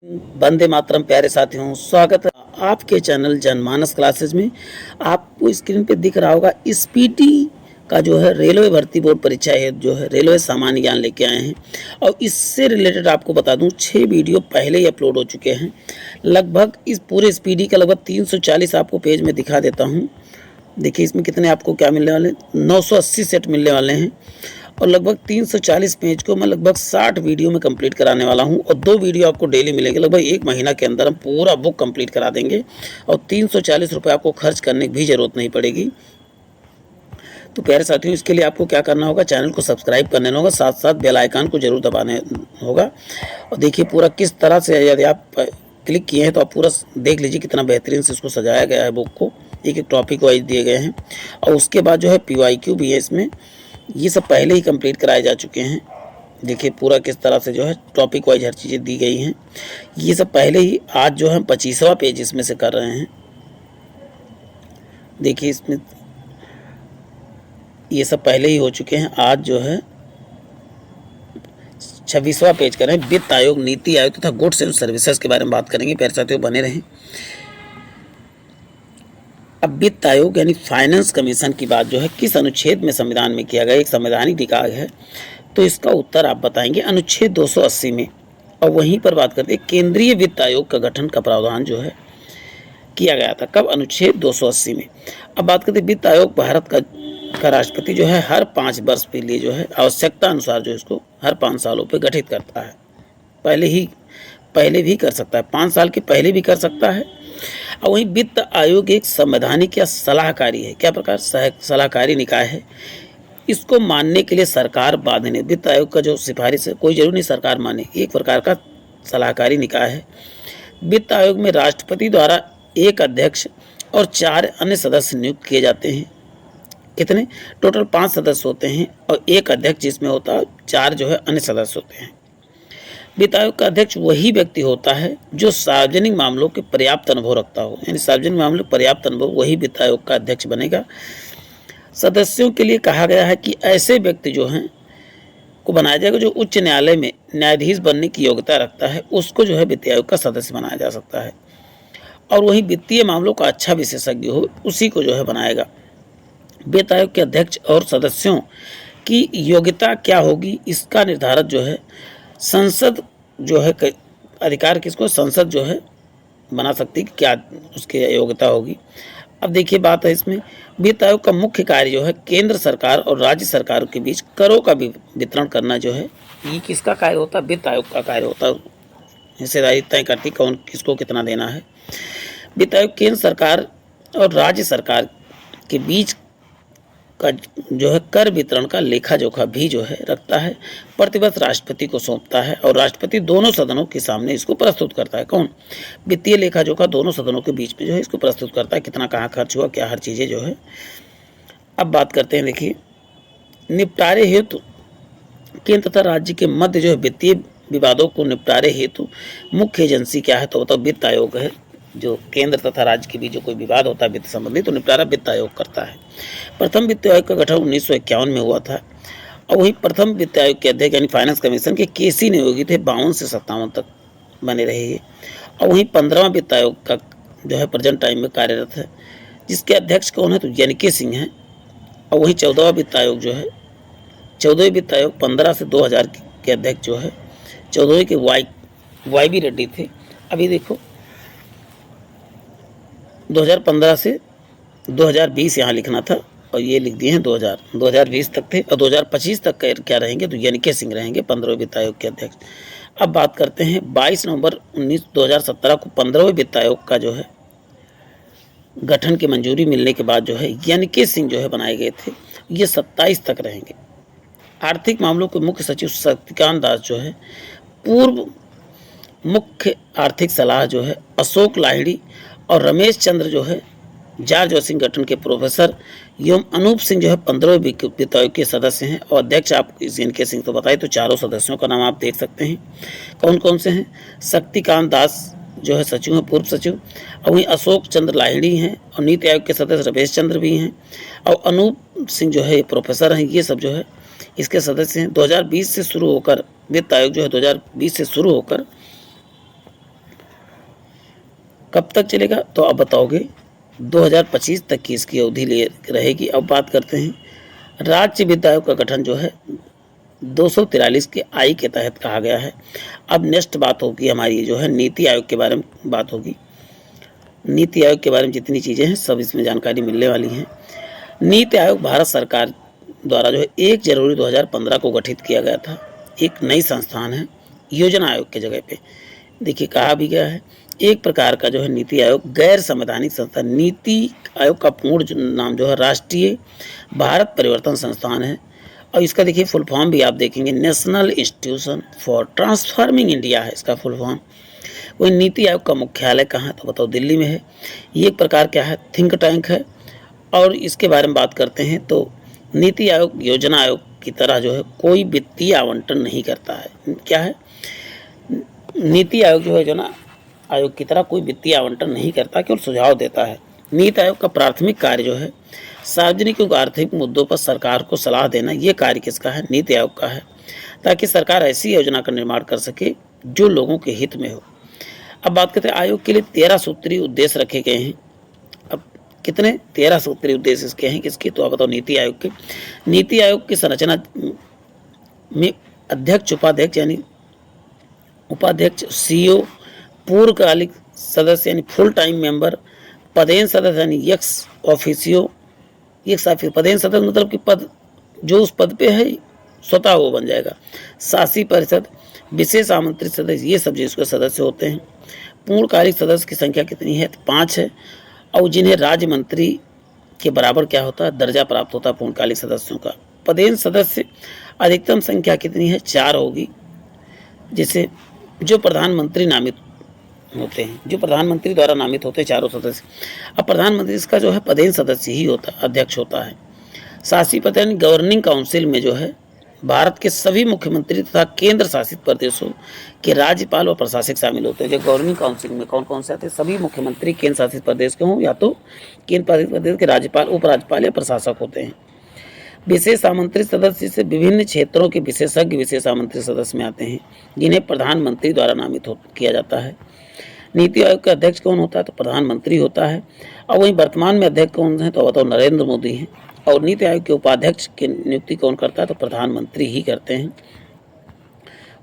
वंदे मातरम प्यारे साथियों, स्वागत है आपके चैनल जनमानस क्लासेस में। आपको स्क्रीन पे दिख रहा होगा स्पीटी का जो है रेलवे भर्ती बोर्ड परीक्षा है, जो है रेलवे सामान्य ज्ञान लेके आए हैं। और इससे रिलेटेड आपको बता दूं 6 वीडियो पहले ही अपलोड हो चुके हैं। लगभग इस पूरे स्पीडी का लगभग 340 आपको पेज में दिखा देता हूं। देखिए इसमें कितने आपको क्या मिलने वाले, 980 सेट मिलने वाले हैं। और लगभग 340 पेज को मैं लगभग 60 वीडियो में कंप्लीट कराने वाला हूं। और 2 वीडियो आपको डेली मिलेंगे। लगभग 1 महीना के अंदर हम पूरा बुक कंप्लीट करा देंगे और 340 रुपये आपको खर्च करने की भी ज़रूरत नहीं पड़ेगी। तो प्यारे साथियों, इसके लिए आपको क्या करना होगा, चैनल को सब्सक्राइब करना होगा, साथ साथ बेल आइकन को जरूर दबाने होगा। और देखिए पूरा किस तरह से, यदि आप क्लिक किए हैं तो आप पूरा देख लीजिए कितना बेहतरीन से इसको सजाया गया है। बुक को एक एक टॉपिक वाइज दिए गए हैं। और उसके बाद जो है PYQ भी है इसमें, ये सब पहले ही कंप्लीट कराए जा चुके हैं। देखिए पूरा किस तरह से जो है टॉपिक वाइज हर चीज़ें दी गई हैं। ये सब पहले ही, आज जो है 25वां पेज इसमें से कर रहे हैं। देखिए इसमें ये सब पहले ही हो चुके हैं। आज जो है 26वां पेज कर रहे हैं। वित्त आयोग, नीति आयोग तथा गुड्स एंड सर्विसेज के बारे में बात करेंगे। प्यारे साथियों बने रहें। अब वित्त आयोग यानी फाइनेंस कमीशन की बात जो है किस अनुच्छेद में संविधान में किया गया, एक संवैधानिक निकाय है, तो इसका उत्तर आप बताएंगे अनुच्छेद 280 में। और वहीं पर बात करते हैं केंद्रीय वित्त आयोग का गठन का प्रावधान जो है किया गया था, कब, अनुच्छेद 280 में। अब बात करते हैं वित्त आयोग भारत का राष्ट्रपति जो है हर 5 वर्ष के लिए जो है आवश्यकता अनुसार जो इसको हर 5 सालों पर गठित करता है। पहले भी कर सकता है, 5 साल के पहले भी कर सकता है। और वहीं वित्त आयोग एक संवैधानिक या सलाहकारी है, क्या प्रकार, सलाहकारी निकाय है। इसको मानने के लिए सरकार बाध्य, वित्त आयोग का जो सिफारिश है कोई जरूरी नहीं सरकार माने, एक प्रकार का सलाहकारी निकाय है। वित्त आयोग में राष्ट्रपति द्वारा एक अध्यक्ष और 4 अन्य सदस्य नियुक्त किए जाते हैं। कितने, टोटल 5 सदस्य होते हैं और एक अध्यक्ष जिसमें होता है, 4 जो है अन्य सदस्य होते हैं। वित्त आयोग का अध्यक्ष वही व्यक्ति होता है जो सार्वजनिक मामलों के पर्याप्त अनुभव रखता हो, यानी सार्वजनिक मामलों के पर्याप्त अनुभव, वही वित्त आयोग का अध्यक्ष बनेगा। सदस्यों के लिए कहा गया है कि ऐसे व्यक्ति जो हैं को बनाया जाएगा जो उच्च न्यायालय में न्यायाधीश बनने की योग्यता रखता है, उसको जो है वित्त आयोग का सदस्य बनाया जा सकता है। और वही वित्तीय मामलों का अच्छा विशेषज्ञ हो, उसी को जो है बनाएगा। वित्त आयोग के अध्यक्ष और सदस्यों की योग्यता क्या होगी, इसका निर्धारण जो है संसद जो है, अधिकार किसको, संसद जो है बना सकती है, क्या उसकी योग्यता होगी। अब देखिए बात है इसमें, वित्त आयोग का मुख्य कार्य जो है केंद्र सरकार और राज्य सरकार के बीच करों का वितरण करना जो है, ये किसका कार्य होता है, वित्त आयोग का कार्य होता है। हिस्सेदारी तय करती कौन किसको कितना देना है। वित्त आयोग केंद्र सरकार और राज्य सरकार के बीच का जो है कर वितरण का लेखा जोखा भी जो है रखता है, प्रतिवर्ष राष्ट्रपति को सौंपता है और राष्ट्रपति दोनों सदनों के सामने इसको प्रस्तुत करता है। कौन, वित्तीय लेखा जोखा दोनों सदनों के बीच में जो है इसको प्रस्तुत करता है, कितना कहाँ खर्च हुआ, क्या हर चीज़ें जो है। अब बात करते हैं, देखिए निपटारे हेतु केंद्र तथा राज्य के मध्य जो है वित्तीय विवादों को निपटारे हेतु मुख्य एजेंसी क्या है, तो बताओ वित्त आयोग है। जो केंद्र तथा राज्य के बीच जो कोई विवाद होता है वित्त संबंधी, तो निपटारा वित्त आयोग करता है। प्रथम वित्त आयोग का गठन 1951 में हुआ था। और वही प्रथम वित्त आयोग के अध्यक्ष यानी फाइनेंस कमीशन के KC नियोगी थे, 52 से 57 तक बने रहे ये। और वहीं 15वां वित्त आयोग का जो है प्रेजेंट टाइम में कार्यरत है, जिसके अध्यक्ष कौन है, तो NK सिंह हैं। और वहीं 14वां वित्त आयोग जो है, 14वें वित्त आयोग 15 से 2000 के अध्यक्ष जो है 14वें के YB रेड्डी थे। अभी देखो 2015 से 2020 यहाँ लिखना था और ये लिख दिए हैं 2020 तक थे। और 2025 तक क्या रहेंगे, तो NK सिंह रहेंगे 15वें वित्त आयोग के अध्यक्ष। अब बात करते हैं 22 नवंबर 2017 को 15वें वित्त आयोग का जो है गठन की मंजूरी मिलने के बाद जो है NK सिंह जो है बनाए गए थे, ये 27 तक रहेंगे। आर्थिक मामलों के मुख्य सचिव शक्तिकांत दास जो है, पूर्व मुख्य आर्थिक सलाह जो है अशोक लाहिड़ी और रमेश चंद्र जो है जॉर्ज वाशिंगटन गठन के प्रोफेसर एवं अनूप सिंह जो है 15वें वित्त आयोग के सदस्य हैं। और अध्यक्ष आप NK सिंह तो बताए, तो चारों सदस्यों का नाम आप देख सकते हैं कौन कौन से हैं। शक्तिकांत दास जो है सचिव हैं, पूर्व सचिव। और वहीं अशोक चंद्र लाहिड़ी हैं और नीति आयोग के सदस्य रमेश चंद्र भी हैं। और अनूप सिंह जो है प्रोफेसर हैं, ये सब जो है इसके सदस्य हैं। 2020 से शुरू होकर वित्त आयोग जो है 2020 से शुरू होकर कब तक चलेगा, तो आप बताओगे 2025 तक की इसकी अवधि रहेगी। अब बात करते हैं राज्य वित्त आयोग का गठन जो है 243 के आई के तहत कहा गया है। अब नेक्स्ट बात होगी हमारी जो है नीति आयोग के बारे में बात होगी। नीति आयोग के बारे में जितनी चीज़ें हैं सब इसमें जानकारी मिलने वाली हैं। नीति आयोग भारत सरकार द्वारा जो है 1 जनवरी 2015 को गठित किया गया था। एक नई संस्थान है योजना आयोग के जगह पे। देखिए कहा भी गया है एक प्रकार का जो है नीति आयोग गैर संवैधानिक संस्था। नीति आयोग का पूर्ण नाम जो है राष्ट्रीय भारत परिवर्तन संस्थान है और इसका देखिए फुल फॉर्म भी आप देखेंगे national institution for transforming India है इसका फुल फॉर्म। वही नीति आयोग का मुख्यालय कहाँ है, तो बताओ दिल्ली में है। ये एक प्रकार क्या है थिंक टैंक है और इसके बारे में बात करते हैं तो नीति आयोग योजना आयोग की तरह जो है कोई वित्तीय आवंटन नहीं करता है। क्या है, नीति आयोग जो है योजना आयोग की तरह कोई वित्तीय आवंटन नहीं करता, केवल सुझाव देता है। नीति आयोग का प्राथमिक कार्य जो है सार्वजनिक और आर्थिक मुद्दों पर सरकार को सलाह देना। ये कार्य किसका है, नीति आयोग का है, ताकि सरकार ऐसी योजना का निर्माण कर सके जो लोगों के हित में हो। अब बात करते हैं आयोग के लिए 13 सूत्रीय उद्देश्य रखे गए हैं। अब कितने 13 सूत्रीय उद्देश्य इसके हैं किसके, तो आप बताओ नीति आयोग के। नीति आयोग की संरचना में अध्यक्ष उपाध्यक्ष यानी उपाध्यक्ष सीईओ, पूर्णकालिक सदस्य यानी फुल टाइम मेंबर, पदेन सदस्य यानी एक्स ऑफिसियो। पदेन सदस्य मतलब कि पद जो उस पद पे है स्वतः वो बन जाएगा। शासी परिषद, विशेष आमंत्रित सदस्य, ये सब जिसके सदस्य होते हैं। पूर्णकालिक सदस्य की संख्या कितनी है, 5 है और जिन्हें राज्य मंत्री के बराबर क्या होता है दर्जा प्राप्त होता है पूर्णकालिक सदस्यों का। पदेन सदस्य अधिकतम संख्या कितनी है, 4 होगी, जिसे जो प्रधानमंत्री नामित होते हैं, जो प्रधानमंत्री द्वारा नामित होते हैं चारों सदस्य। अब प्रधानमंत्री इसका जो है पदेन सदस्य ही होता है, अध्यक्ष होता है। शासी पद यानी गवर्निंग काउंसिल में जो है भारत के सभी मुख्यमंत्री तथा केंद्र शासित प्रदेशों के राज्यपाल और प्रशासक शामिल होते हैं। जो गवर्निंग काउंसिल में कौन कौन से आते हैं, सभी मुख्यमंत्री केंद्र शासित प्रदेश के हों या तो केंद्र शासित प्रदेश के राज्यपाल, उपराज्यपाल या प्रशासक होते हैं। विशेष आमंत्रित सदस्य से विभिन्न क्षेत्रों के विशेषज्ञ विशेष आमंत्रित सदस्य में आते हैं, जिन्हें प्रधानमंत्री द्वारा नामित किया जाता है। नीति आयोग का अध्यक्ष कौन होता है, तो प्रधानमंत्री होता है। और वहीं वर्तमान में अध्यक्ष कौन है, तो बताओ नरेंद्र मोदी हैं। और नीति आयोग के उपाध्यक्ष की नियुक्ति कौन करता है, तो प्रधानमंत्री ही करते हैं।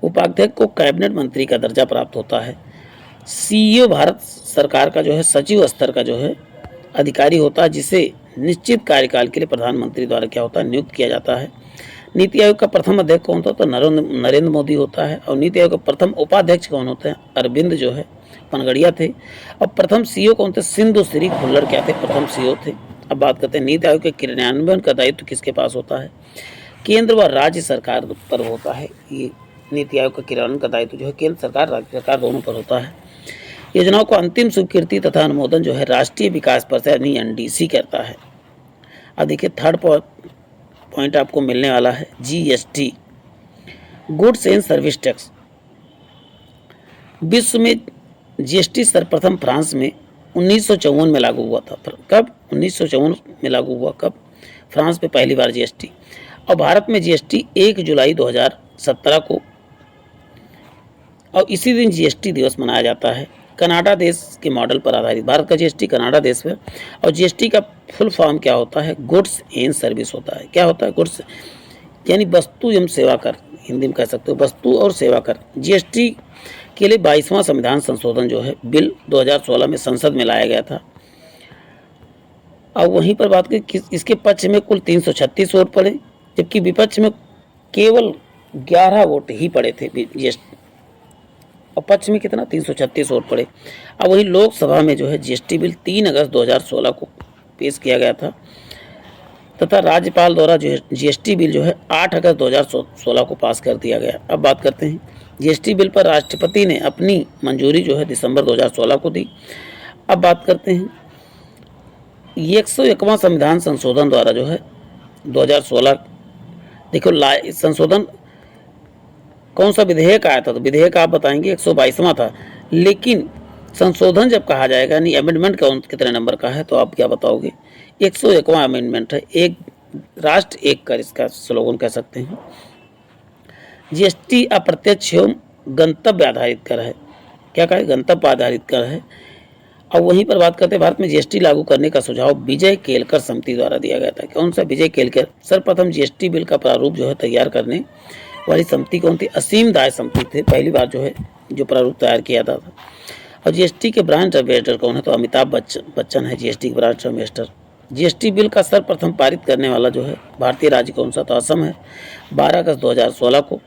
उपाध्यक्ष को कैबिनेट मंत्री का दर्जा प्राप्त होता है। सीईओ भारत सरकार का जो है सचिव स्तर का जो है अधिकारी होता है, जिसे निश्चित कार्यकाल के लिए प्रधानमंत्री द्वारा क्या होता है नियुक्त किया जाता है। नीति आयोग का प्रथम अध्यक्ष कौन होता है, तो नरेंद्र मोदी होता है। और नीति आयोग का प्रथम उपाध्यक्ष कौन होते हैं, अरविंद जो है पनगड़िया थे। और प्रथम सीईओ कौन थे, सिंधु श्री खुल्लर क्या थे, प्रथम सीईओ थे। अब बात करते हैं नीति आयोग के क्रियान्वयन का दायित्व किसके पास होता है, केंद्र व राज्य सरकार पर होता है। ये नीति आयोग का क्रियान्वयन का दायित्व जो है केंद्र सरकार राज्य सरकार दोनों पर होता है। योजनाओं को अंतिम स्वीकृति तथा अनुमोदन जो है राष्ट्रीय विकास परिषद यानी एनडीसी करता है। अब देखिए थर्ड पॉइंट आपको मिलने वाला है GST, goods and service tax. विश्व में जीएसटी सर्वप्रथम फ्रांस में 1954 में लागू हुआ था। कब, 1954 में लागू हुआ। कब, फ्रांस में पहली बार जीएसटी। और भारत में जीएसटी 1 जुलाई 2017 को, और इसी दिन जीएसटी दिवस मनाया जाता है। कनाडा देश के मॉडल पर आधारित भारत का जीएसटी कनाडा देश में। और जीएसटी का फुल फॉर्म क्या होता है, गुड्स एंड सर्विस होता है। क्या होता है, गुड्स यानी वस्तु एवं सेवा कर, हिंदी में कह सकते हो वस्तु और सेवा कर। जीएसटी के लिए 22वां संविधान संशोधन जो है बिल 2016 में संसद में लाया गया था। और वहीं पर बात करें इसके पक्ष में कुल 336 वोट पड़े, जबकि विपक्ष में केवल 11 वोट ही पड़े थे जीएसटी, और पक्ष में कितना 336 वोट पड़े। अब वहीं लोकसभा में जो है जीएसटी बिल 3 अगस्त 2016 को पेश किया गया था तथा राज्यपाल द्वारा जो है जीएसटी बिल जो है 8 अगस्त 2016 को पास कर दिया गया। अब बात करते हैं जीएसटी बिल पर राष्ट्रपति ने अपनी मंजूरी जो है दिसंबर 2016 को दी। अब बात करते हैं 101वां संविधान संशोधन द्वारा जो है 2016, देखो संशोधन कौन सा विधेयक आया था, तो विधेयक आप बताएंगे 122वां था। लेकिन संशोधन जब कहा जाएगा यानी अमेंडमेंट कौन कितने नंबर का है, तो आप क्या बताओगे, 101वां अमेंडमेंट है। एक राष्ट्र एक कर इसका स्लोगन कह सकते हैं। जीएसटी अप्रत्यक्ष एवं गंतव्य आधारित कर है। क्या कहे, गंतव्य आधारित कर है। और वहीं पर बात करते हैं भारत में जीएसटी लागू करने का सुझाव विजय केलकर समिति द्वारा दिया गया था। कौन सा? विजय केलकर। सर्वप्रथम जीएसटी बिल का प्रारूप जो है तैयार करने वाली समिति कौन थी? असीम दास समिति थे, पहली बार जो है जो प्रारूप तैयार किया था। और जीएसटी के ब्रांच एम्बेसडर कौन है? तो अमिताभ बच्चन है जीएसटी के ब्रांच एम्बेसडर। जीएसटी बिल का सर्वप्रथम पारित करने वाला जो है भारतीय राज्य कौन सा? तो असम है, 12 अगस्त 2016 को।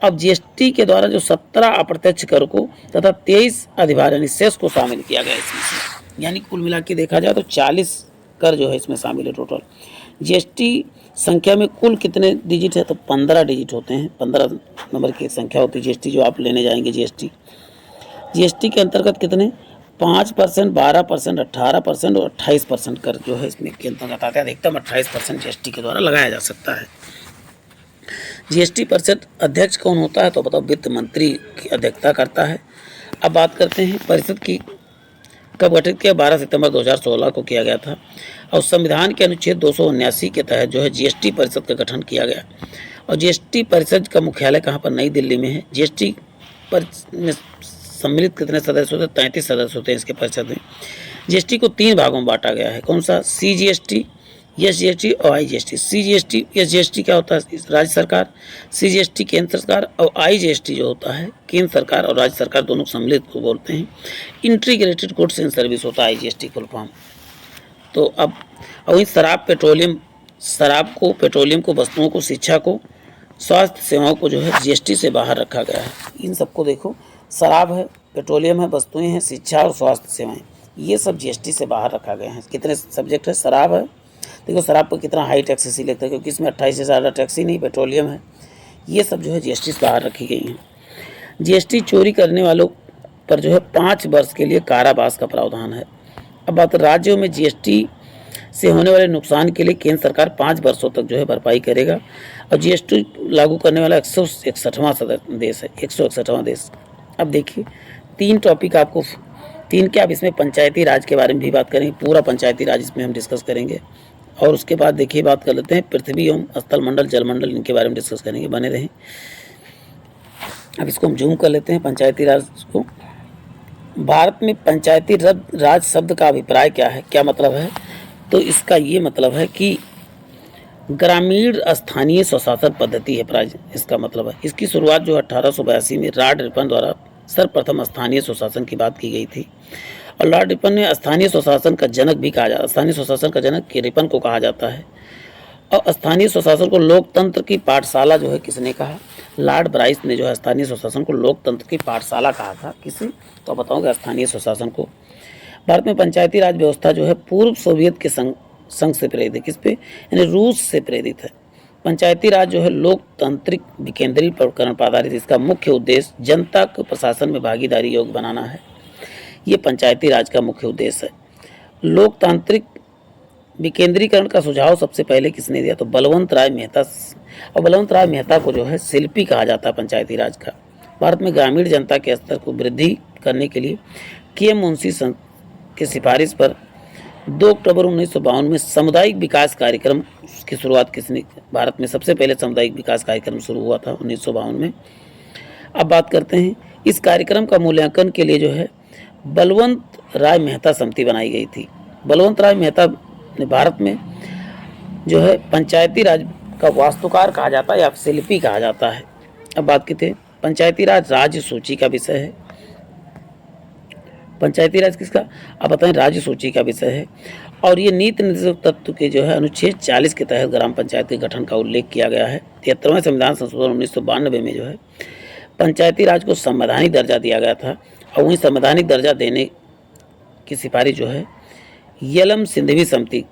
अब जीएसटी के द्वारा जो 17 अप्रत्यक्ष कर को तथा 23 अधिभार यानी सेस को शामिल किया गया इसमें से, यानी कुल मिला के देखा जाए तो 40 कर जो है इसमें शामिल है टोटल। जीएसटी संख्या में कुल कितने डिजिट है? तो 15 डिजिट होते हैं, 15 नंबर की संख्या होती है जीएसटी जो आप लेने जाएंगे। जीएसटी के अंतर्गत कितने? 5%, 12%, 18% और 28% कर जो है इसमें के अंतर्गत आते हैं। अधिकतम 28% जीएसटी के द्वारा लगाया जा सकता है। जीएसटी परिषद अध्यक्ष कौन होता है? तो बताओ, वित्त मंत्री की अध्यक्षता करता है। अब बात करते हैं परिषद की कब गठित किया? 12 सितंबर 2016 को किया गया था। और संविधान के अनुच्छेद 279 के तहत जो है जीएसटी परिषद का गठन किया गया। और जीएसटी परिषद का मुख्यालय कहाँ पर? नई दिल्ली में है। जीएसटी परिषद में सम्मिलित कितने सदस्य होते हैं? 33 सदस्य होते हैं इसके परिषद में। जीएसटी को 3 भागों में बांटा गया है। कौन सा? सीजीएसटी, एसजीएसटी और आईजीएसटी। सीजीएसटी, एसजीएसटी क्या होता है? राज्य सरकार। सीजीएसटी केंद्र सरकार। और आईजीएसटी जो होता है केंद्र सरकार और राज्य सरकार दोनों सम्मिलित को बोलते हैं। इंटीग्रेटेड गुड्स एंड सर्विस होता है आईजीएसटी फुल फॉर्म। तो अब वही शराब पेट्रोलियम को, वस्तुओं को, शिक्षा को, स्वास्थ्य सेवाओं को जो है जीएसटी से बाहर रखा गया है। इन सबको देखो, शराब है, पेट्रोलियम है, वस्तुएं हैं, शिक्षा और स्वास्थ्य सेवाएं, ये सब जीएसटी से बाहर रखा गया है। कितने सब्जेक्ट है? शराब है, देखो शराब पर कितना हाई टैक्स इसी लगता है क्योंकि इसमें 28 से ज़्यादा टैक्स ही नहीं। पेट्रोलियम है, ये सब जो है जीएसटी से बाहर रखी गई हैं। जीएसटी चोरी करने वालों पर जो है 5 वर्ष के लिए कारावास का प्रावधान है। अब बात राज्यों में जीएसटी से होने वाले नुकसान के लिए केंद्र सरकार 5 वर्षों तक जो है भरपाई करेगा। और जीएसटी लागू करने वाला 161वां देश है, 161वां देश। अब देखिए 3 टॉपिक आपको 3 क्या, अब इसमें पंचायती राज के बारे में भी बात करेंगे, पूरा पंचायती राज इसमें हम डिस्कस करेंगे। और उसके बाद देखिए बात कर लेते हैं पृथ्वी एवं स्थल मंडल, जल मंडल, इनके बारे में डिस्कस करेंगे, बने रहें। अब इसको हम जूम कर लेते हैं पंचायती राज को। भारत में पंचायती राज शब्द का अभिप्राय क्या है, क्या मतलब है? तो इसका ये मतलब है कि ग्रामीण स्थानीय स्वशासन पद्धति है, इसका मतलब है। इसकी शुरुआत जो 1882 में लॉर्ड रिपन द्वारा सर्वप्रथम स्थानीय स्वशासन की बात की गई थी। और लॉर्ड रिपन ने स्थानीय स्वशासन का जनक भी कहा जाता है, स्थानीय स्वशासन का जनक रिपन को कहा जाता है। और स्थानीय स्वशासन को लोकतंत्र की पाठशाला जो है किसने कहा? लॉर्ड ब्राइस ने जो है स्थानीय स्वशासन को लोकतंत्र की पाठशाला कहा था। किसी तो बताऊंगा स्थानीय स्वशासन को। भारत में पंचायती राज व्यवस्था जो है पूर्व सोवियत के संघ से प्रेरित है। किस पे? यानी रूस से प्रेरित है। पंचायती राज जो है लोकतांत्रिक विकेंद्रीकरण पर आधारित। इसका मुख्य उद्देश्य जनता को प्रशासन में भागीदारी योग्य बनाना है। ये पंचायती राज का मुख्य उद्देश्य है। लोकतांत्रिक विकेंद्रीकरण का सुझाव सबसे पहले किसने दिया? तो बलवंत राय मेहता। और बलवंत राय मेहता को जो है शिल्पी कहा जाता है पंचायती राज का। भारत में ग्रामीण जनता के स्तर को वृद्धि करने के लिए के मुंशी की सिफारिश पर 2 अक्टूबर 1952 में सामुदायिक विकास कार्यक्रम की शुरुआत किसने? भारत में सबसे पहले सामुदायिक विकास कार्यक्रम शुरू हुआ था 1952 में। अब बात करते हैं इस कार्यक्रम का मूल्यांकन के लिए जो है बलवंत राय मेहता समिति बनाई गई थी। बलवंत राय मेहता ने भारत में जो है पंचायती राज का वास्तुकार कहा जाता है या शिल्पी कहा जाता है। अब बात करते हैं पंचायती राज राज्य सूची का विषय है। पंचायती राज किसका? आप बताएं, राज्य सूची का विषय है। और ये नीति निर्देशक तत्व के जो है अनुच्छेद 40 के तहत ग्राम पंचायत के गठन का उल्लेख किया गया है। 73वें संविधान संशोधन 1992 में जो है पंचायती राज को संवैधानिक दर्जा दिया गया था। और वहीं संवैधानिक दर्जा देने की सिफारिश जो है यलम सिंधवी समिति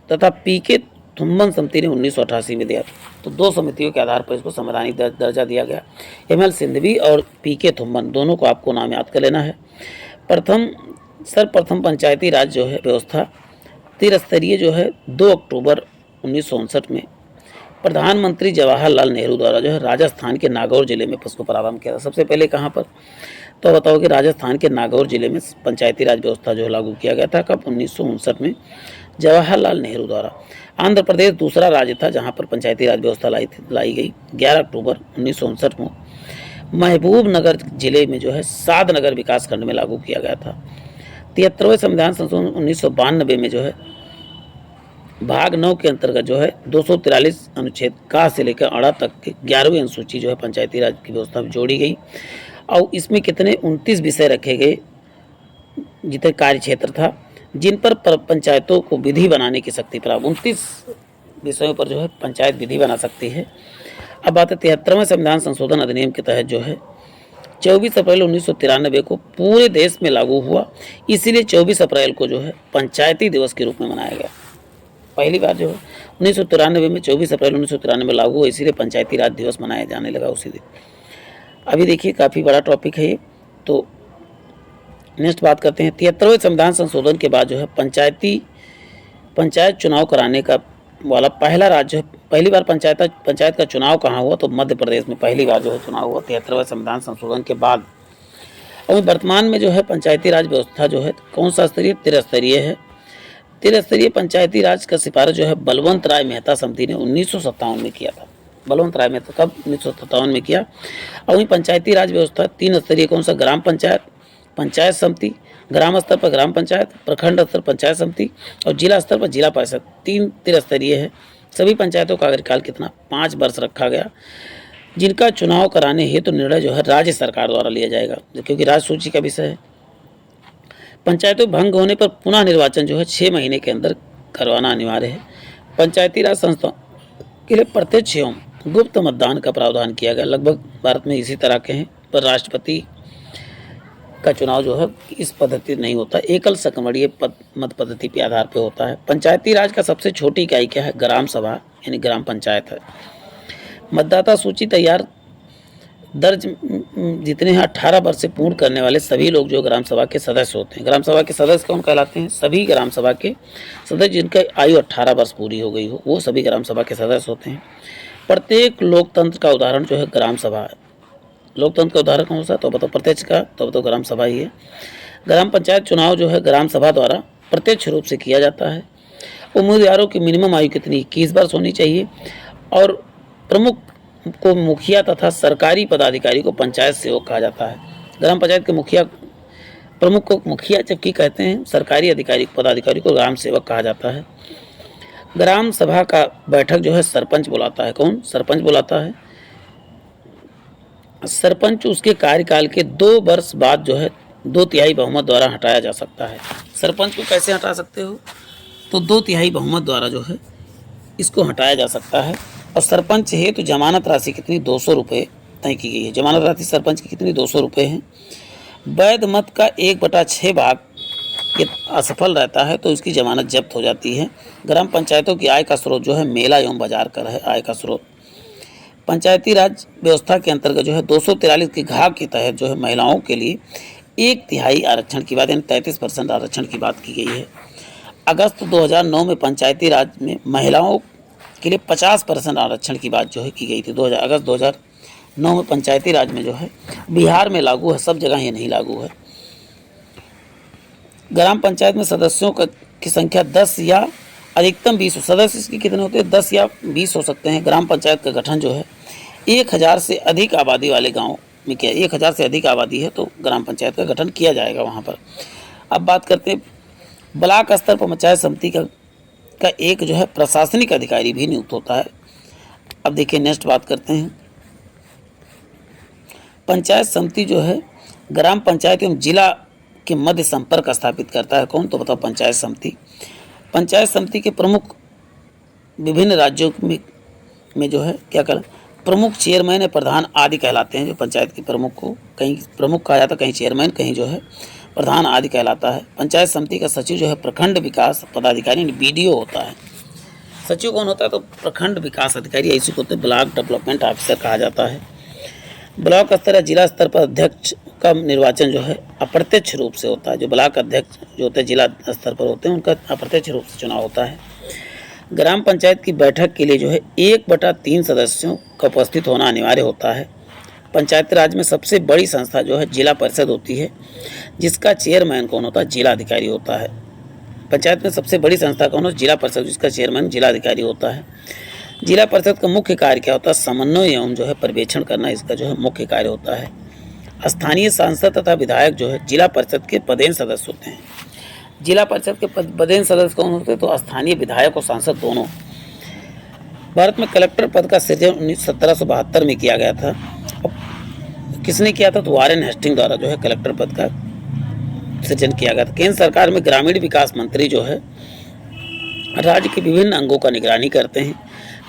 तथा पीके थुम्बन समिति ने 1988 में दिया। तो 2 समितियों के आधार पर इसको संवैधानिक दर्जा दिया गया। एमएल सिंधवी और पीके थुम्बन दोनों को आपको नाम याद कर लेना है। सर्वप्रथम पंचायती राज जो है व्यवस्था त्रिस्तरीय जो है 2 अक्टूबर 1959 में प्रधानमंत्री जवाहरलाल नेहरू द्वारा जो है राजस्थान के नागौर जिले में इसको प्रारंभ किया था। सबसे पहले कहाँ पर? तो बताओ कि राजस्थान के नागौर जिले में पंचायती राज व्यवस्था जो लागू किया गया था। कब? 1959 में जवाहरलाल नेहरू द्वारा। आंध्र प्रदेश दूसरा राज्य था जहाँ पर पंचायती राज व्यवस्था लाई गई। 11 अक्टूबर 1959 में महबूब नगर जिले में जो है सादनगर विकास खंड में लागू किया गया था। 73वें संविधान संशोधन 1992 में जो है भाग 9 के अंतर्गत जो है 243 अनुच्छेद का से लेकर अड़ा तक के 11वीं अनुसूची जो है पंचायती राज की व्यवस्था में जोड़ी गई और इसमें कितने 29 विषय रखे गए, जितने कार्य क्षेत्र था, जिन पर पंचायतों को विधि बनाने की शक्ति प्राप्त। 29 विषयों पर जो है पंचायत विधि बना सकती है। अब बात है 73वें संविधान संशोधन अधिनियम के तहत जो है 24 अप्रैल 1993 को पूरे देश में लागू हुआ, इसीलिए 24 अप्रैल को जो है पंचायती दिवस के रूप में मनाया गया। पहली बार जो है 1993 में 24 अप्रैल 1993 में लागू हुआ, इसीलिए पंचायती राज दिवस मनाया जाने लगा उसी दिन। अभी देखिए काफ़ी बड़ा टॉपिक है ये, तो नेक्स्ट बात करते हैं। 73वें संविधान संशोधन के बाद जो है पंचायत चुनाव कराने का वाला पहला राज्य, पहली बार पंचायत का चुनाव कहाँ हुआ, तो मध्य प्रदेश में पहली बार जो है चुनाव हुआ 73वें संविधान संशोधन के बाद। और वर्तमान में जो है पंचायती राज व्यवस्था जो है कौन सा स्तरीय, त्रिस्तरीय है। त्रिस्तरीय पंचायती राज का सिफारिश जो है बलवंत राय मेहता समिति ने 1957 में किया था। बलवंत राय मेहता कब 1957 में किया। और वहीं पंचायती राज व्यवस्था 3 स्तरीय कौन सा, ग्राम पंचायत, पंचायत समिति, ग्राम स्तर पर ग्राम पंचायत, प्रखंड स्तर पंचायत समिति और जिला स्तर पर जिला परिषद, 3 त्रिस्तरीय है। सभी पंचायतों का कार्यकाल कितना, 5 वर्ष रखा गया, जिनका चुनाव कराने हेतु निर्णय जो है राज्य सरकार द्वारा लिया जाएगा, क्योंकि राज्य सूची का विषय है। पंचायतों भंग होने पर पुनः निर्वाचन जो है 6 महीने के अंदर करवाना अनिवार्य है। पंचायती राज संस्थाओं के लिए प्रत्यक्ष एवं गुप्त मतदान का प्रावधान किया गया, लगभग भारत में इसी तरह के हैं, पर राष्ट्रपति का चुनाव जो है इस पद्धति नहीं होता, एकल संगमणीय मत पद्धति के आधार पर होता है। पंचायती राज का सबसे छोटी इकाई क्या है, ग्राम सभा यानी ग्राम पंचायत है। मतदाता सूची तैयार दर्ज जितने हैं 18 वर्ष से पूर्ण करने वाले सभी लोग जो ग्राम सभा के सदस्य होते हैं। ग्राम सभा के सदस्य कौन कहलाते हैं, सभी ग्राम सभा के सदस्य जिनका आयु 18 वर्ष पूरी हो गई हो, वो सभी ग्राम सभा के सदस्य होते हैं। प्रत्येक लोकतंत्र का उदाहरण जो है ग्राम सभा है। लोकतंत्र का उदाहरण कौन सा, तो बताओ प्रत्यक्ष का, तो ग्राम सभा ही है। ग्राम पंचायत चुनाव जो है ग्राम सभा द्वारा प्रत्यक्ष रूप से किया जाता है। उम्मीदवारों की मिनिमम आयु कितनी, 21 वर्ष होनी चाहिए और प्रमुख को मुखिया तथा सरकारी पदाधिकारी को पंचायत सेवक कहा जाता है। ग्राम पंचायत के मुखिया, प्रमुख को मुखिया जबकि कहते हैं, सरकारी अधिकारी पदाधिकारी को ग्राम सेवक कहा जाता है। ग्राम सभा का बैठक जो है सरपंच बुलाता है। कौन, सरपंच बुलाता है। सरपंच उसके कार्यकाल के 2 वर्ष बाद जो है 2/3 बहुमत द्वारा हटाया जा सकता है। सरपंच को कैसे हटा सकते हो, तो 2/3 बहुमत द्वारा जो है इसको हटाया जा सकता है। और सरपंच है तो जमानत राशि कितनी, 200 रुपये तय की गई है। जमानत राशि सरपंच की कितनी, 200 रुपये है। वैध मत का 1/6 भाग ये असफल रहता है तो इसकी जमानत जब्त हो जाती है। ग्राम पंचायतों की आय का स्रोत जो है मेला एवं बाजार कर है आय का स्रोत। पंचायती राज व्यवस्था के अंतर्गत जो है 243 के घाव के तहत जो है महिलाओं के लिए 1/3 आरक्षण की बात, यानी 33% आरक्षण की बात की गई है। अगस्त 2009 में पंचायती राज में महिलाओं के लिए 50% आरक्षण की बात जो है की गई थी। अगस्त 2009 में पंचायती राज में जो है बिहार में लागू है, सब जगह ये नहीं लागू है। ग्राम पंचायत में सदस्यों की संख्या 10 या अधिकतम 20 सदस्य इसकी कितने होते हैं, 10 या 20 हो सकते हैं। ग्राम पंचायत का गठन जो है 1000 से अधिक आबादी वाले गाँव में किया, 1000 से अधिक आबादी है तो ग्राम पंचायत का गठन किया जाएगा वहाँ पर। अब बात करते हैं ब्लॉक स्तर पर पंचायत समिति का एक जो है प्रशासनिक अधिकारी भी नियुक्त होता है। अब देखिए नेक्स्ट बात करते हैं। पंचायत समिति जो है ग्राम पंचायत एवं जिला के मध्य संपर्क स्थापित करता है। कौन, तो बताओ पंचायत समिति। पंचायत समिति के प्रमुख विभिन्न राज्यों में जो है क्या कर, प्रमुख, चेयरमैन या प्रधान आदि कहलाते हैं। जो पंचायत के प्रमुख को कहीं प्रमुख कहा जाता है, कहीं चेयरमैन, कहीं जो है प्रधान आदि कहलाता है। पंचायत समिति का सचिव जो है प्रखंड विकास पदाधिकारी BDO होता है। सचिव कौन होता है, तो प्रखंड विकास अधिकारी, ऐसे को ब्लॉक डेवलपमेंट ऑफिसर कहा जाता है। ब्लॉक स्तर या जिला स्तर पर अध्यक्ष का निर्वाचन जो है अप्रत्यक्ष रूप से होता है। जो ब्लॉक अध्यक्ष जो होते हैं जिला स्तर पर होते हैं उनका अप्रत्यक्ष रूप से चुनाव होता है। ग्राम पंचायत की बैठक के लिए जो है 1/3 सदस्यों का उपस्थित होना अनिवार्य होता है। पंचायती राज में सबसे बड़ी संस्था जो है जिला परिषद होती है, जिसका चेयरमैन कौन होता है, जिला अधिकारी होता है। पंचायत में सबसे बड़ी संस्था कौन है, जिला परिषद, जिसका चेयरमैन जिला अधिकारी होता है। जिला परिषद का मुख्य कार्य क्या होता है, समन्वय एवं जो है पर्यवेक्षण करना, इसका जो है मुख्य कार्य होता है। स्थानीय सांसद तथा विधायक जो है जिला परिषद के पदेन सदस्य होते हैं। जिला परिषद के पदेन सदस्य कौन होते हैं? तो स्थानीय विधायक और सांसद दोनों। भारत में कलेक्टर पद का सृजन 1772 में किया गया था। अब किसने किया था? तो वारेन हेस्टिंग द्वारा जो है कलेक्टर पद का सृजन किया गया था। केंद्र सरकार में ग्रामीण विकास मंत्री जो है राज्य के विभिन्न अंगों का निगरानी करते हैं।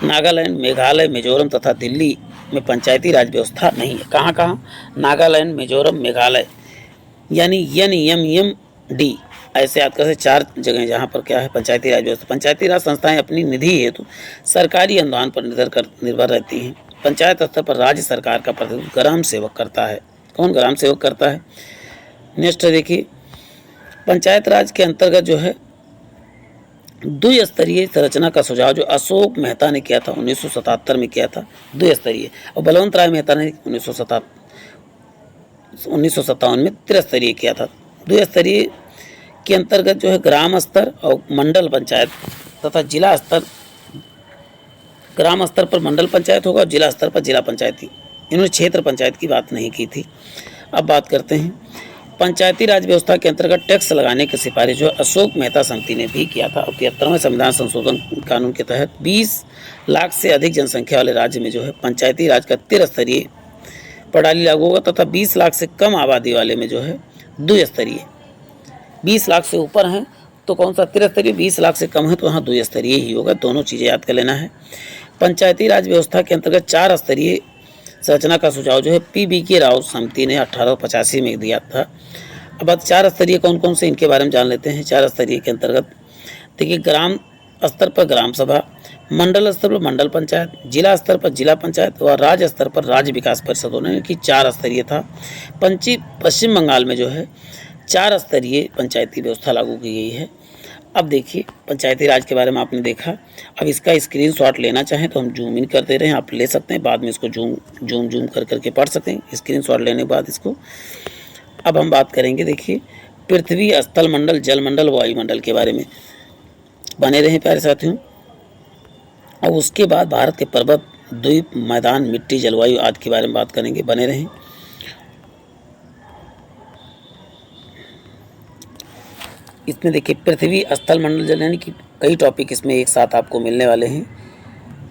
नागालैंड, मेघालय, मिजोरम तथा दिल्ली में पंचायती राज व्यवस्था नहीं है। कहाँ कहाँ? नागालैंड, मिजोरम, मेघालय, यानी NMMD ऐसे याद कर 4 जगह जहाँ पर क्या है पंचायती राज व्यवस्था। पंचायती राज संस्थाएं अपनी निधि हेतु सरकारी अनुदान पर निर्भर रहती हैं। पंचायत स्तर पर राज्य सरकार का प्रतिनिधित्व ग्राम सेवक करता है। कौन ग्राम सेवक करता है? नेक्स्ट देखिए, पंचायत राज के अंतर्गत जो है द्विस्तरीय संरचना का सुझाव जो अशोक मेहता ने किया था 1977 में किया था द्विस्तरीय, और बलवंत राय मेहता ने 1957 में त्रिस्तरीय किया था। द्विस्तरीय के अंतर्गत जो है ग्राम स्तर और मंडल पंचायत तथा जिला स्तर, ग्राम स्तर पर मंडल पंचायत होगा और जिला स्तर पर जिला पंचायत। इन्होंने क्षेत्र पंचायत की बात नहीं की थी। अब बात करते हैं पंचायती राज व्यवस्था के अंतर्गत टैक्स लगाने की सिफारिश जो अशोक मेहता समिति ने भी किया था। और 73वें संविधान संशोधन कानून के तहत 20 लाख से अधिक जनसंख्या वाले राज्य में जो है पंचायती राज का त्रिस्तरीय प्रणाली लागू होगा तथा 20 लाख से कम आबादी वाले में जो है द्विस्तरीय। 20 लाख से ऊपर हैं तो कौन सा त्रिस्तरीय, 20 लाख से कम है तो वहाँ द्विस्तरीय ही होगा। दोनों चीज़ें याद कर लेना है। पंचायती राज व्यवस्था के अंतर्गत 4 स्तरीय संरचना का सुझाव जो है PBK राव समिति ने 1885 में दिया था। अब बात 4 स्तरीय कौन कौन से इनके बारे में जान लेते हैं। 4 स्तरीय के अंतर्गत देखिए, ग्राम स्तर पर ग्राम सभा, मंडल स्तर पर मंडल पंचायत, जिला स्तर पर जिला पंचायत और राज्य स्तर पर राज्य विकास परिषद होने की 4 स्तरीय था। पश्चिम बंगाल में जो है 4 स्तरीय पंचायती व्यवस्था लागू की गई है। अब देखिए पंचायती राज के बारे में आपने देखा। अब इसका स्क्रीनशॉट लेना चाहें तो हम जूम इन कर दे रहे हैं, आप ले सकते हैं, बाद में इसको जूम कर करके पढ़ सकते हैं स्क्रीनशॉट लेने के बाद इसको। अब हम बात करेंगे देखिए पृथ्वी, स्थल मंडल, जल मंडल, वायुमंडल के बारे में। बने रहें प्यारे साथियों। अब उसके बाद भारत के पर्वत, द्वीप, मैदान, मिट्टी, जलवायु आदि के बारे में बात करेंगे। बने रहें। इसमें देखिए पृथ्वी, स्थल, मंडल, जल, यानी कि कई टॉपिक इसमें एक साथ आपको मिलने वाले हैं।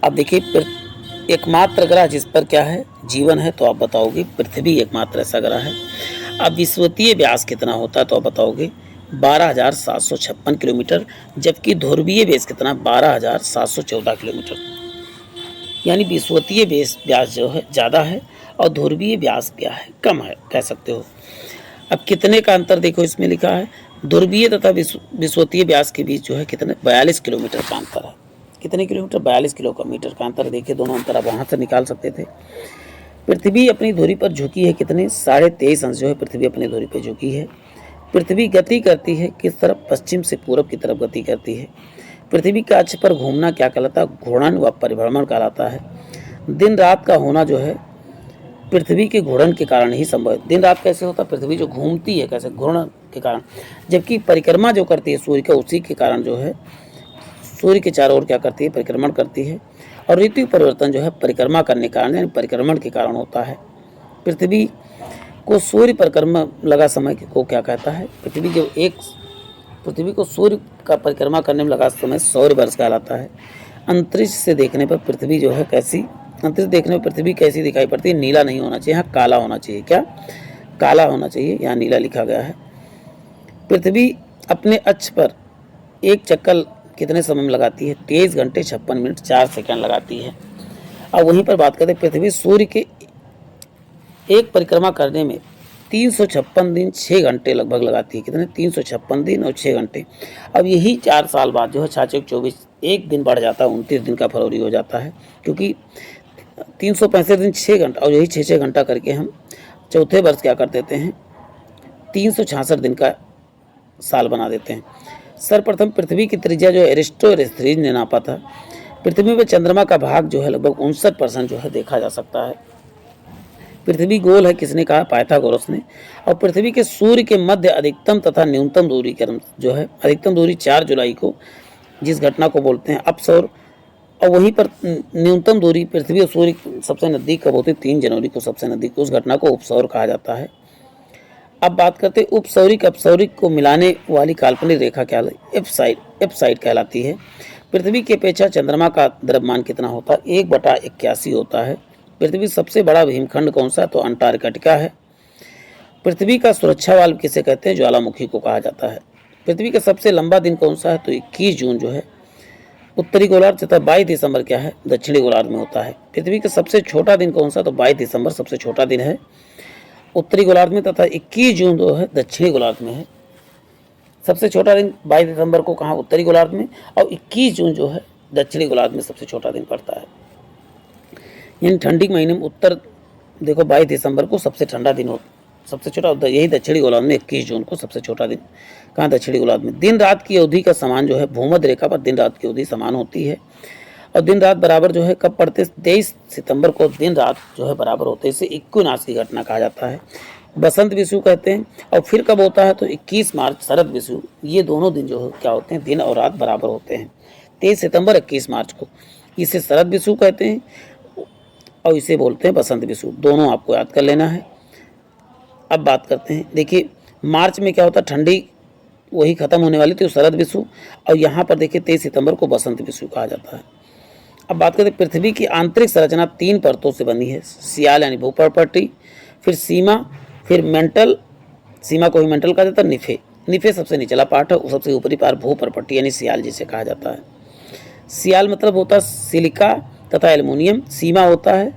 अब देखिए एकमात्र ग्रह जिस पर क्या है जीवन है तो आप बताओगे पृथ्वी एकमात्र ऐसा ग्रह है। अब विषुवतीय व्यास कितना होता है तो आप बताओगे 12,756 किलोमीटर, जबकि ध्रुवीय व्यास कितना 12,714 किलोमीटर। यानी विषुवतीय व्यास जो है ज़्यादा है और ध्रुवीय व्यास क्या है कम है कह सकते हो। अब कितने का अंतर देखो इसमें लिखा है, ध्रुवीय तथा विषुवतीय व्यास के बीच जो है कितने 42 किलोमीटर का अंतर है। कितने किलोमीटर? 42 किलोमीटर का अंतर। देखिए दोनों अंतर आप वहाँ से निकाल सकते थे। पृथ्वी अपनी धुरी पर झुकी है कितने 23.5 अंश जो है पृथ्वी अपनी धुरी पर झुकी है। पृथ्वी गति करती है किस तरफ? पश्चिम से पूरब की तरफ गति करती है। पृथ्वी के अक्ष पर घूमना क्या कहलाता है? घूर्णन व परिभ्रमण कहलाता है। दिन रात का होना जो है पृथ्वी के घूर्णन के कारण ही संभव है। दिन रात कैसे होता है? पृथ्वी जो घूमती है कैसे? घूर्णन के कारण। जबकि परिक्रमा जो करती है सूर्य का, उसी के कारण जो है सूर्य के चारों ओर क्या करती है? परिक्रमण करती है। और ऋतु परिवर्तन जो है परिक्रमा करने के कारण यानी परिक्रमण के कारण होता है। पृथ्वी को सूर्य परिक्रमा लगा समय को क्या कहता है? पृथ्वी को सूर्य का परिक्रमा करने में लगा समय सौर वर्ष कहलाता है। अंतरिक्ष से देखने पर पृथ्वी जो है कैसी? अंतरिक्ष देखने में पृथ्वी कैसी दिखाई पड़ती है? नीला नहीं होना चाहिए, यहाँ काला होना चाहिए। क्या? काला होना चाहिए, यहाँ नीला लिखा गया है। पृथ्वी अपने अक्ष पर एक चक्कर कितने समय में लगाती है? 23 घंटे 56 मिनट 4 सेकंड लगाती है। अब वहीं पर बात करते हैं पृथ्वी सूर्य के एक परिक्रमा करने में 356 दिन 6 घंटे लगभग लगाती है। कितने? 356 दिन और 6 घंटे। अब यही 4 साल बाद जो है 6-24 एक दिन बढ़ जाता है, 29 दिन का फरवरी हो जाता है, क्योंकि 365 दिन 6 घंटा और यही 6-6 घंटा करके हम चौथे वर्ष क्या कर देते हैं 366 दिन का साल बना देते हैं। सर्वप्रथम पृथ्वी की त्रिज्या जो एरिस्टोथेलेस ने नापा था। पृथ्वी पर चंद्रमा का भाग जो है लगभग 59% जो है देखा जा सकता है। पृथ्वी गोल है किसने कहा? पाइथागोरस ने। और पृथ्वी के सूर्य के मध्य अधिकतम तथा न्यूनतम दूरी जो है अधिकतम दूरी 4 जुलाई को जिस घटना को बोलते हैं अपसौर और वहीं पर न्यूनतम दूरी पृथ्वी और सूर्य सबसे नज़दीक कब होती है? 3 जनवरी को सबसे नज़दीक। उस घटना को उपसौर कहा जाता है। अब बात करते हैं उपसौरिक अपसौरिक को मिलाने वाली काल्पनिक रेखा क्या है? एफ साइड कहलाती है। पृथ्वी की अपेक्षा चंद्रमा का द्रव्यमान कितना होता है? 1/81 होता है। पृथ्वी सबसे बड़ा हिमखंड कौन सा है? तो अंटार्कटिका है। पृथ्वी का सुरक्षा वाल्व किसे कहते हैं? ज्वालामुखी को कहा जाता है। पृथ्वी का सबसे लंबा दिन कौन सा है? तो 21 जून जो है उत्तरी गोलार्ध तथा 22 दिसंबर क्या है? दक्षिणी गोलार्ध में होता है। पृथ्वी का सबसे छोटा दिन कौन सा? तो 22 दिसंबर सबसे छोटा दिन है उत्तरी गोलार्ध में, तथा 21 जून जो है दक्षिणी गोलार्ध में है। सबसे छोटा दिन 22 दिसंबर को कहाँ? उत्तरी गोलार्ध में, और 21 जून जो है दक्षिणी गोलार्ध में सबसे छोटा दिन पड़ता है। यानी ठंडी के महीने में उत्तर देखो 22 दिसंबर को सबसे ठंडा दिन हो, सबसे छोटा यही दक्षिणी गोलार्ध में 21 जून को सबसे छोटा दिन कहाँ? दक्षिणी गोलार्ध में। दिन रात की अवधि का समान जो है भूमध्य रेखा पर दिन रात की अवधि समान होती है, और दिन रात बराबर जो है कब पड़ते? 23 सितंबर को दिन रात जो है बराबर होते हैं। इसे इक्विनॉक्स की घटना कहा जाता है। बसंत विषुव कहते हैं। और फिर कब होता है? तो 21 मार्च शरद विषुव। ये दोनों दिन जो है क्या होते हैं? दिन और रात बराबर होते हैं। 23 सितंबर 21 मार्च को इसे शरद विषुव कहते हैं, और इसे बोलते हैं बसंत विषुव। दोनों आपको याद कर लेना है। अब बात करते हैं, देखिए मार्च में क्या होता है? ठंडी वही खत्म होने वाली थी, शरद विषुव, और यहाँ पर देखिए 23 सितंबर को बसंत विषुव कहा जाता है। अब बात करते हैं पृथ्वी की आंतरिक संरचना 3 परतों से बनी है। सियाल यानी भूपर्पट्टी, फिर सीमा, फिर मेंटल, सीमा को ही मेंटल कहा जाता है। निफे सबसे निचला पार्ट है, सबसे ऊपरी पार्ट भूपर्पट्टी यानी सियाल जिसे कहा जाता है। सियाल मतलब होता है सिलिका तथा एल्युमिनियम, सीमा होता है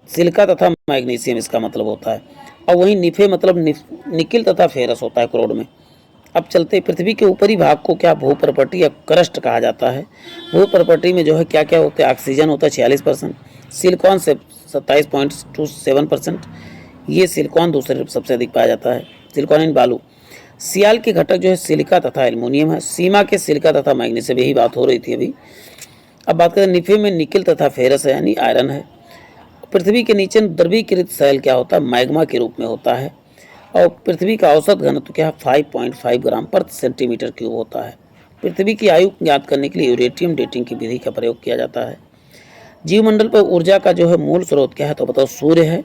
सिलिका तथा मैग्नीशियम, इसका मतलब होता है। और वहीं निफे मतलब निकिल तथा फेरस होता है क्रोड में। अब चलते पृथ्वी के ऊपरी भाग को क्या भूपर्पट्टी या क्रस्ट कहा जाता है। भूपर्पट्टी में जो है क्या क्या होते हैं? ऑक्सीजन होता है 46%, सिलिकॉन से 27.27%, ये सिलिकॉन दूसरे सबसे अधिक पाया जाता है, सिलिकॉन इन बालू। सियाल के घटक जो है सिलिका तथा एल्युमिनियम है। सीमा के सिलिका तथा मैग्नीशियम, यही बात हो रही थी अभी। अब बात करें निफे में निकिल तथा फेरस है यानी आयरन है। पृथ्वी के नीचे द्रवीकृत शैल क्या होता है? मैग्मा के रूप में होता है। और पृथ्वी का औसत घनत्व क्या है? 5.5 ग्राम पर सेंटीमीटर क्यूब होता है। पृथ्वी की आयु ज्ञात करने के लिए यूरेटियम डेटिंग की विधि का प्रयोग किया जाता है। जीवमंडल पर ऊर्जा का जो है मूल स्रोत क्या है? तो बताओ सूर्य है।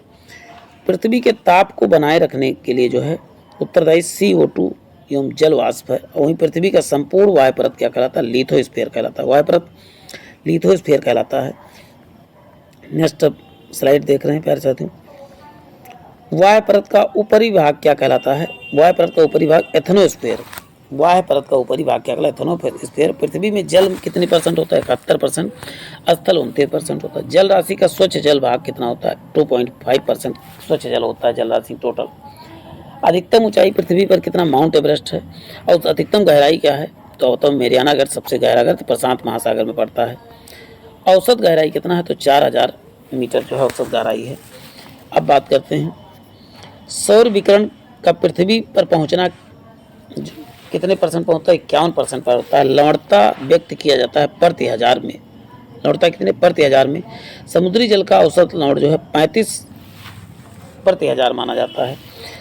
पृथ्वी के ताप को बनाए रखने के लिए जो है उत्तरदायी CO2 एवं जल वाष्प है। और वहीं पृथ्वी का संपूर्ण वायु परत क्या कहलाता है? लिथोस्फीयर कहलाता है। वायु परत लिथोस्फीयर कहलाता है। नेक्स्ट स्लाइड देख रहे हैं प्यारे साथियों। वायु परत का ऊपरी भाग क्या कहलाता है? वायु परत का ऊपरी भाग एथनोस्फीयर। वायु परत का ऊपरी भाग क्या कहलाता है? एथनोस्फीयर। पृथ्वी में जल कितने % होता है? 71%। स्थल 29% होता है। जल राशि का स्वच्छ जल भाग कितना होता है? 2.5% स्वच्छ जल होता है जल राशि टोटल। अधिकतम ऊंचाई पृथ्वी पर कितना? माउंट एवरेस्ट है। और अधिकतम गहराई क्या है? तो मेरियाना गर्त सबसे गहरा गर्त प्रशांत महासागर में पड़ता है। औसत गहराई कितना है? तो 4000 मीटर जो है औसत गहराई है। अब बात करते हैं सौर विकिरण का पृथ्वी पर पहुंचना कितने % पहुंचता है? 51% पर होता है। लवणता व्यक्त किया जाता है प्रति हजार में। लवणता कितने? प्रति हजार में। समुद्री जल का औसत लवण जो है 35 प्रति हजार माना जाता है।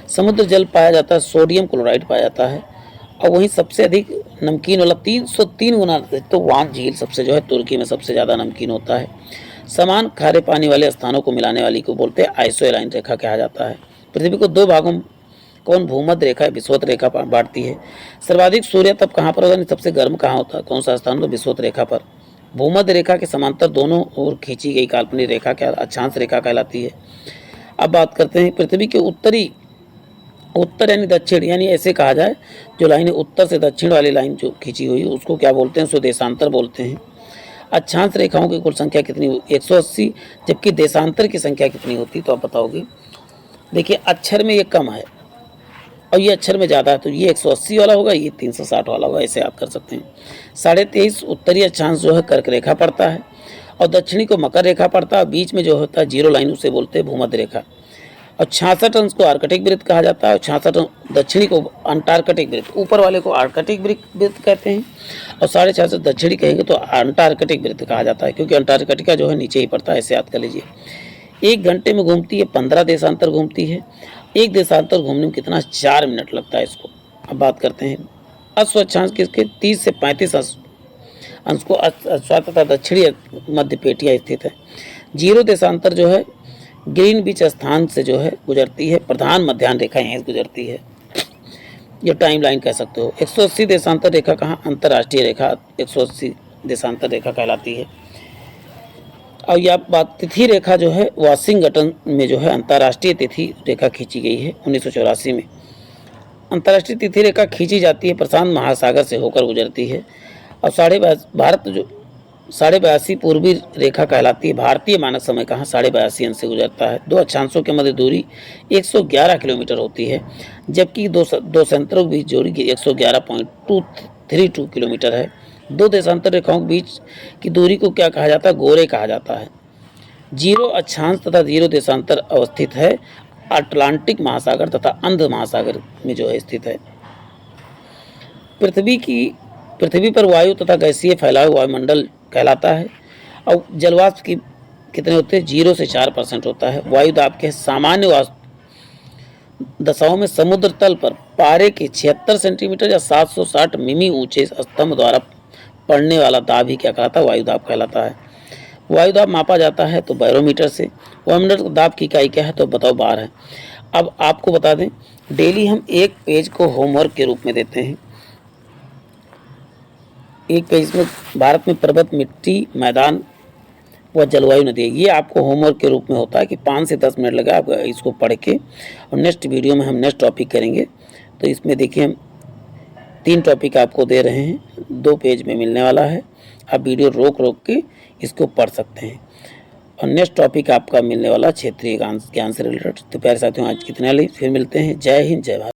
समुद्र जल पाया जाता है सोडियम क्लोराइड पाया जाता है। और वहीं सबसे अधिक नमकीन वाला 303 गुना तो वान झील सबसे जो है तुर्की में सबसे ज़्यादा नमकीन होता है। समान खारे पानी वाले स्थानों को मिलाने वाली को बोलते हैं आइसोएलाइन रेखा कहा जाता है। पृथ्वी को 2 भागों में कौन भूमध्य रेखा विषुवत रेखा बांटती है? सर्वाधिक सूर्य तब कहाँ पर होता है? सबसे गर्म कहाँ होता है? कौन सा स्थान? तो विषुवत रेखा पर। भूमध्य रेखा के समांतर दोनों ओर खींची गई काल्पनिक रेखा क्या अक्षांश रेखा कहलाती है। अब बात करते हैं पृथ्वी के उत्तर यानी दक्षिण, यानी ऐसे कहा जाए जो लाइन उत्तर से दक्षिण वाली लाइन जो खींची हुई है उसको क्या बोलते हैं? उसको देशांतर बोलते हैं। अक्षांश रेखाओं की कुल संख्या कितनी हुई? 180। जबकि देशांतर की संख्या कितनी होती? तो आप बताओगे। देखिए अक्षर में ये कम है और ये अक्षर में ज़्यादा है, तो ये 180 वाला होगा, ये 360 वाला होगा, ऐसे याद कर सकते हैं। 23.5 उत्तरी अक्षांश जो है कर्क रेखा पड़ता है और दक्षिणी को मकर रेखा पड़ता है। बीच में जो होता है जीरो लाइन उसे बोलते हैं भूमध्य रेखा। और 66 अंश को आर्कटिक वृत्त कहा जाता है और 66 दक्षिणी को अंटार्कटिक वृत्त, ऊपर वाले को आर्कटिक वृत्त कहते हैं और 66.5 दक्षिणी कहेंगे तो अंटार्कटिक वृत्त कहा जाता है, क्योंकि अंटार्कटिका जो है नीचे ही पड़ता है, ऐसे याद कर लीजिए। 1 घंटे में घूमती है, 15 देशांतर घूमती है। एक देशांतर घूमने में कितना? 4 मिनट लगता है इसको। अब बात करते हैं अश्व अक्षांश किसके? 30 से 35 अंश को अश्वात तथा दक्षिणी मध्य पेटियाँ स्थित है। जीरो देशांतर जो है ग्रीन बीच स्थान से जो है गुजरती है। प्रधान मध्याह्न रेखा यहीं से गुजरती है, ये टाइम लाइन कह सकते हो। 180 देशांतर रेखा कहाँ? अंतर्राष्ट्रीय रेखा 180 देशांतर रेखा कहलाती है। और यह बात तिथि रेखा जो है वाशिंगटन में जो है अंतर्राष्ट्रीय तिथि रेखा खींची गई है 1984 में। अंतर्राष्ट्रीय तिथि रेखा खींची जाती है, प्रशांत महासागर से होकर गुजरती है। और भारत जो 82.5 पूर्वी रेखा कहलाती है। भारतीय मानक समय कहाँ? 82.5 अंश से गुजरता है। दो अक्षांशों के मध्य दूरी 111 किलोमीटर होती है, जबकि दो सेंटरों के बीच दूरी 111.232 किलोमीटर है। दो देशांतर रेखाओं के बीच की दूरी को क्या कहा जाता है? गोरे कहा जाता है। जीरो अक्षांश तथा जीरो देशांतर अवस्थित है अटलांटिक महासागर तथा अंध महासागर में जो है स्थित है। पृथ्वी पर वायु तथा गैसीय फैलाव वायुमंडल कहलाता है। और जलवाष्प की कितने होते हैं? 0 से 4% होता है। वायु दाब के सामान्य दशाओं में समुद्र तल पर पारे के 76 सेंटीमीटर या 760 मिमी ऊंचे स्तंभ द्वारा पड़ने वाला दाब ही क्या कहलाता है? वायु दाब कहलाता है। वायु दाब मापा जाता है तो बैरोमीटर से। वायुमंडल दाब की इकाई क्या है? तो बताओ बार है। अब आपको बता दें, डेली हम एक पेज को होमवर्क के रूप में देते हैं। एक पेज में भारत में पर्वत, मिट्टी, मैदान व जलवायु नदी, ये आपको होमवर्क के रूप में होता है कि 5 से 10 मिनट लगा आप इसको पढ़ के। और नेक्स्ट वीडियो में हम नेक्स्ट टॉपिक करेंगे। तो इसमें देखिए हम 3 टॉपिक आपको दे रहे हैं, 2 पेज में मिलने वाला है। आप वीडियो रोक के इसको पढ़ सकते हैं। और नेक्स्ट टॉपिक आपका मिलने वाला क्षेत्रीय ज्ञान से रिलेटेड। तो प्यारे साथियों, आज कितना ले, फिर मिलते हैं। जय हिंद, जय भारत।